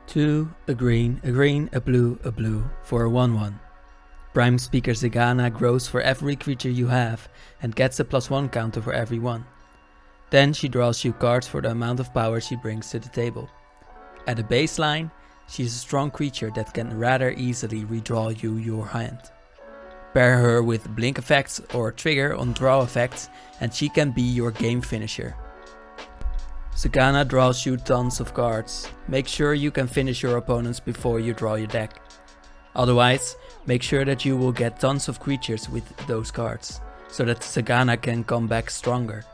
2, a green, a blue for a 1/1. Primal Speaker Zegana grows for every creature you have and gets a +1 counter for every one. Then she draws you cards for the amount of power she brings to the table. At the baseline, she's a strong creature that can rather easily redraw you your hand. Pair her with blink effects or trigger on draw effects and she can be your game finisher. Zegana draws you tons of cards. Make sure you can finish your opponents before you draw your deck. Otherwise, make sure that you will get tons of creatures with those cards, so that Zegana can come back stronger.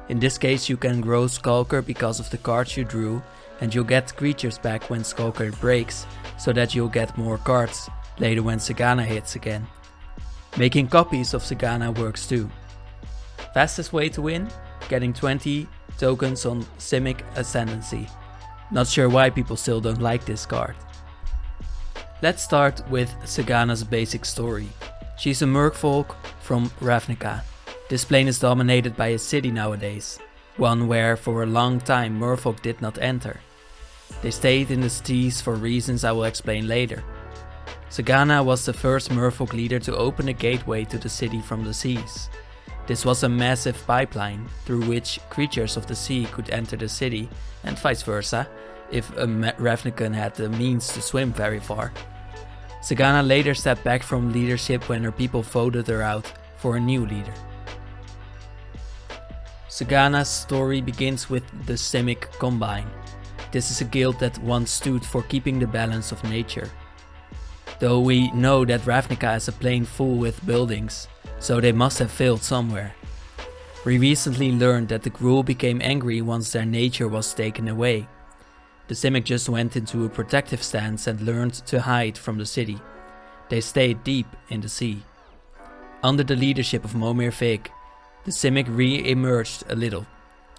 In this case you can grow Skulker because of the cards you drew, and you'll get creatures back when Skulker breaks, so that you'll get more cards later when Zegana hits again. Making copies of Zegana works too. Fastest way to win? Getting 20 tokens on Simic Ascendancy. Not sure why people still don't like this card. Let's start with Zegana's basic story. She's a merfolk from Ravnica. This plane is dominated by a city nowadays, one where for a long time merfolk did not enter. They stayed in the seas for reasons I will explain later. Zegana was the first merfolk leader to open a gateway to the city from the seas. This was a massive pipeline through which creatures of the sea could enter the city, and vice versa, if a Ravnican had the means to swim very far. Zegana later stepped back from leadership when her people voted her out for a new leader. Zegana's story begins with the Simic Combine. This is a guild that once stood for keeping the balance of nature. Though we know that Ravnica is a plane full with buildings, so they must have failed somewhere. We recently learned that the Gruul became angry once their nature was taken away. The Simic just went into a protective stance and learned to hide from the city. They stayed deep in the sea. Under the leadership of Momir Fig, the Simic re-emerged a little,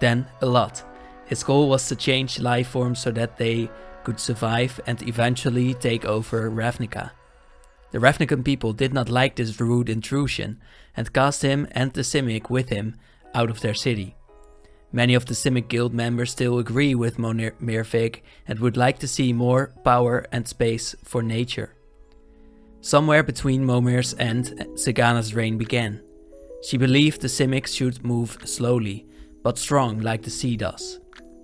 then a lot. Its goal was to change life forms so that they could survive and eventually take over Ravnica. The Ravnican people did not like this rude intrusion and cast him and the Simic with him out of their city. Many of the Simic guild members still agree with Momir Fig and would like to see more power and space for nature. Somewhere between Momir's and Zegana's reign began. She believed the Simic should move slowly, but strong like the sea does.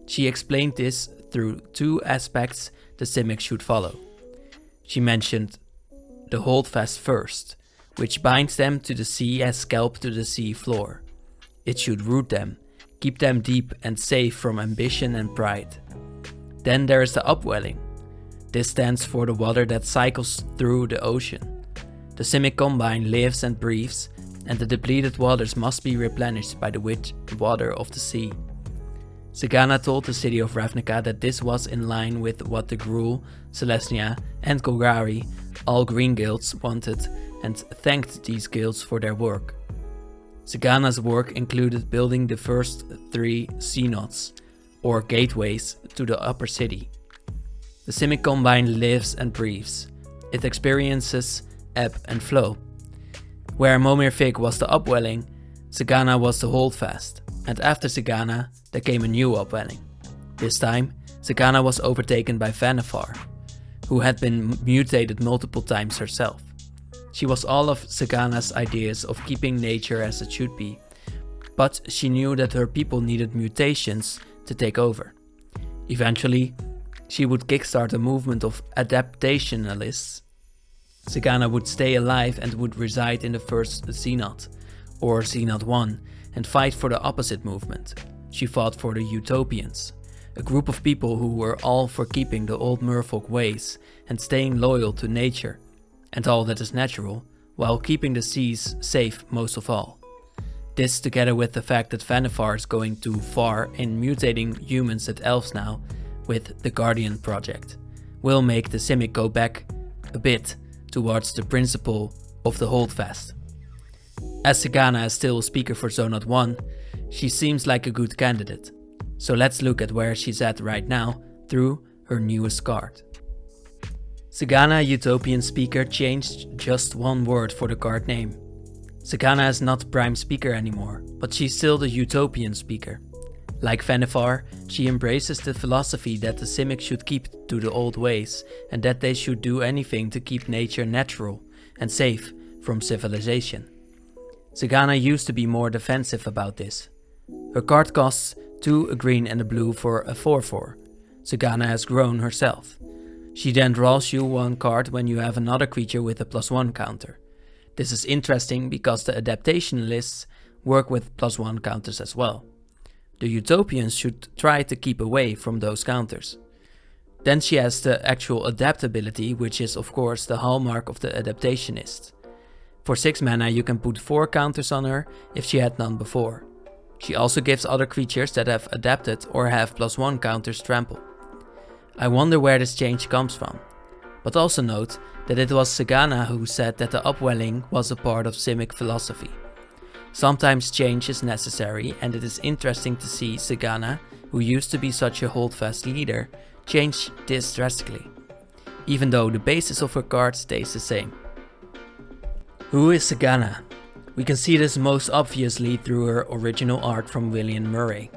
She explained this through two aspects the Simic should follow. She mentioned the holdfast first, which binds them to the sea as scalp to the sea floor. It should root them, keep them deep and safe from ambition and pride. Then there is the Upwelling. This stands for the water that cycles through the ocean. The Simic Combine lives and breathes, and the depleted waters must be replenished by the rich water of the sea. Zegana told the city of Ravnica that this was in line with what the Gruul, Celestia and Golgari, all green guilds, wanted, and thanked these guilds for their work. Zegana's work included building the first 3 cenotes, or gateways, to the upper city. The Simic Combine lives and breathes. It experiences ebb and flow. Where Momir Fig was the Upwelling, Zegana was the Holdfast, and after Zegana there came a new Upwelling. This time, Zegana was overtaken by Vannifar, who had been mutated multiple times herself. She was all of Zegana's ideas of keeping nature as it should be, but she knew that her people needed mutations to take over. Eventually, she would kickstart a movement of adaptationalists. Zegana would stay alive and would reside in the first Zenot, or Zenot 1, and fight for the opposite movement. She fought for the Utopians, a group of people who were all for keeping the old merfolk ways and staying loyal to nature and all that is natural, while keeping the seas safe most of all. This, together with the fact that Vannifar is going too far in mutating humans and elves now with the Guardian project, will make the Simic go back a bit towards the principle of the Holdfast. As Zegana is still a speaker for Zonot 1, she seems like a good candidate. So let's look at where she's at right now through her newest card. Zegana Utopian Speaker changed just one word for the card name. Zegana is not Prime Speaker anymore, but she's still the Utopian Speaker. Like Vannevar, she embraces the philosophy that the Simic should keep to the old ways and that they should do anything to keep nature natural and safe from civilization. Zegana used to be more defensive about this. Her card costs 2 a green and a blue for a 4/4. Zegana has grown herself. She then draws you 1 card when you have another creature with a +1 counter. This is interesting because the adaptation lists work with +1 counters as well. The Utopians should try to keep away from those counters. Then she has the actual adaptability, which is of course the hallmark of the adaptationist. For 6 mana you can put 4 counters on her if she had none before. She also gives other creatures that have adapted or have +1 counters trample. I wonder where this change comes from. But also note that it was Zegana who said that the Upwelling was a part of Simic philosophy. Sometimes change is necessary, and it is interesting to see Zegana, who used to be such a holdfast leader, change this drastically, even though the basis of her card stays the same. Who is Zegana? We can see this most obviously through her original art from William Murray.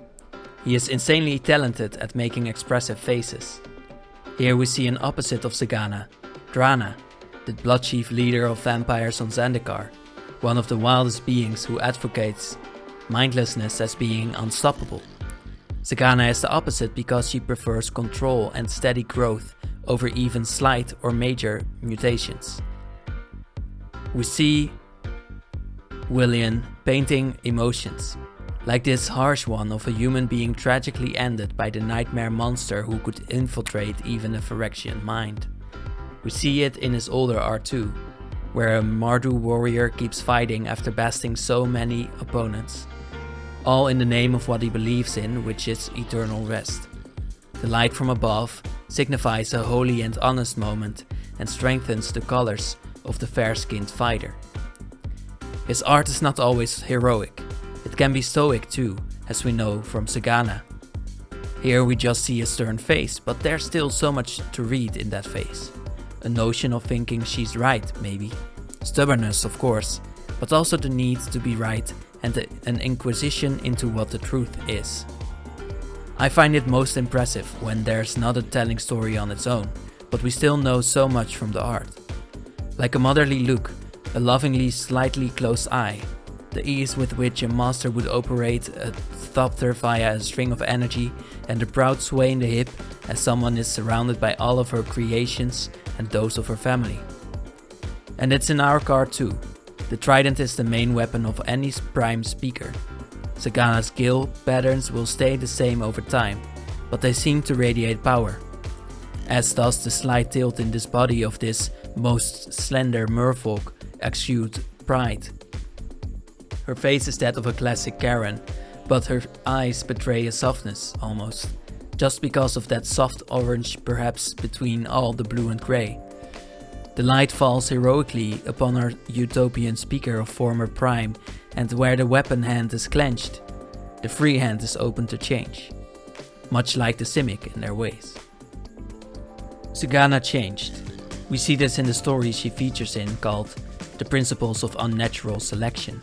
He is insanely talented at making expressive faces. Here we see an opposite of Zegana, Drana, the bloodchief leader of vampires on Zendikar, one of the wildest beings who advocates mindlessness as being unstoppable. Zegana is the opposite because she prefers control and steady growth over even slight or major mutations. We see William painting emotions, like this harsh one of a human being tragically ended by the nightmare monster who could infiltrate even a Phyrexian mind. We see it in his older art too, where a Mardu warrior keeps fighting after besting so many opponents, all in the name of what he believes in, which is eternal rest. The light from above signifies a holy and honest moment and strengthens the colors of the fair-skinned fighter. His art is not always heroic, it can be stoic too, as we know from Zegana. Here we just see a stern face, but there's still so much to read in that face. A notion of thinking she's right, maybe. Stubbornness, of course, but also the need to be right and an inquisition into what the truth is. I find it most impressive when there's not a telling story on its own, but we still know so much from the art. Like a motherly look, a lovingly slightly closed eye, the ease with which a master would operate a thopter via a string of energy, and the proud sway in the hip as someone is surrounded by all of her creations and those of her family. And it's in our card too. The trident is the main weapon of any Primal Speaker. Zegana's gill patterns will stay the same over time, but they seem to radiate power, as does the slight tilt in this body of this most slender merfolk exude pride. Her face is that of a classic Karen, but her eyes betray a softness almost, just because of that soft orange perhaps between all the blue and grey. The light falls heroically upon our utopian speaker of former Prime, and where the weapon hand is clenched, the free hand is open to change, much like the Simic in their ways. Zegana changed. We see this in the story she features in called The Principles of Unnatural Selection.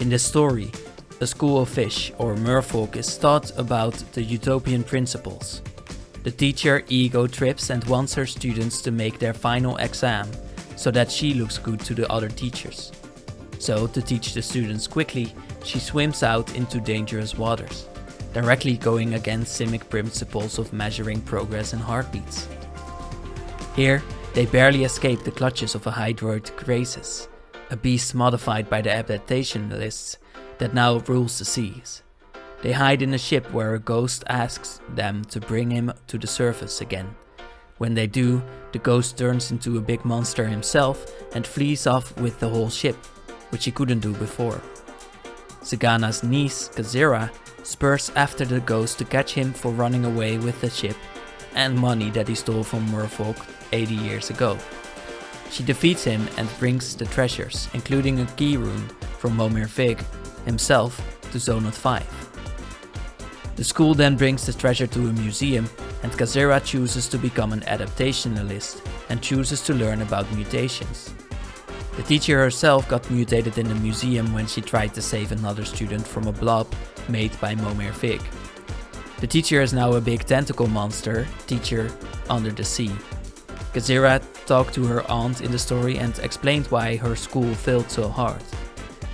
In this story, a school of fish or merfolk is taught about the utopian principles. The teacher ego trips and wants her students to make their final exam so that she looks good to the other teachers. So, to teach the students quickly, she swims out into dangerous waters, directly going against Simic principles of measuring progress and heartbeats. Here, they barely escape the clutches of a hydroid Graces, a beast modified by the adaptationalists that now rules the seas. They hide in a ship where a ghost asks them to bring him to the surface again. When they do, the ghost turns into a big monster himself and flees off with the whole ship, which he couldn't do before. Zegana's niece, Kazira, spurs after the ghost to catch him for running away with the ship and money that he stole from merfolk 80 years ago. She defeats him and brings the treasures, including a key rune from Momir Vig himself, to Zonot 5. The school then brings the treasure to a museum, and Kazira chooses to become an adaptationalist and chooses to learn about mutations. The teacher herself got mutated in the museum when she tried to save another student from a blob made by Momir Vig. The teacher is now a big tentacle monster, teacher under the sea. Kazira talked to her aunt in the story and explained why her school failed so hard.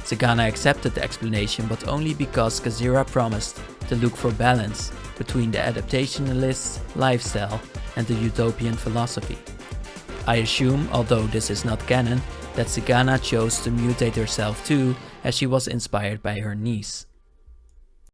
Zegana accepted the explanation, but only because Kazira promised to look for balance between the adaptationalist lifestyle and the utopian philosophy. I assume, although this is not canon, that Zegana chose to mutate herself too, as she was inspired by her niece.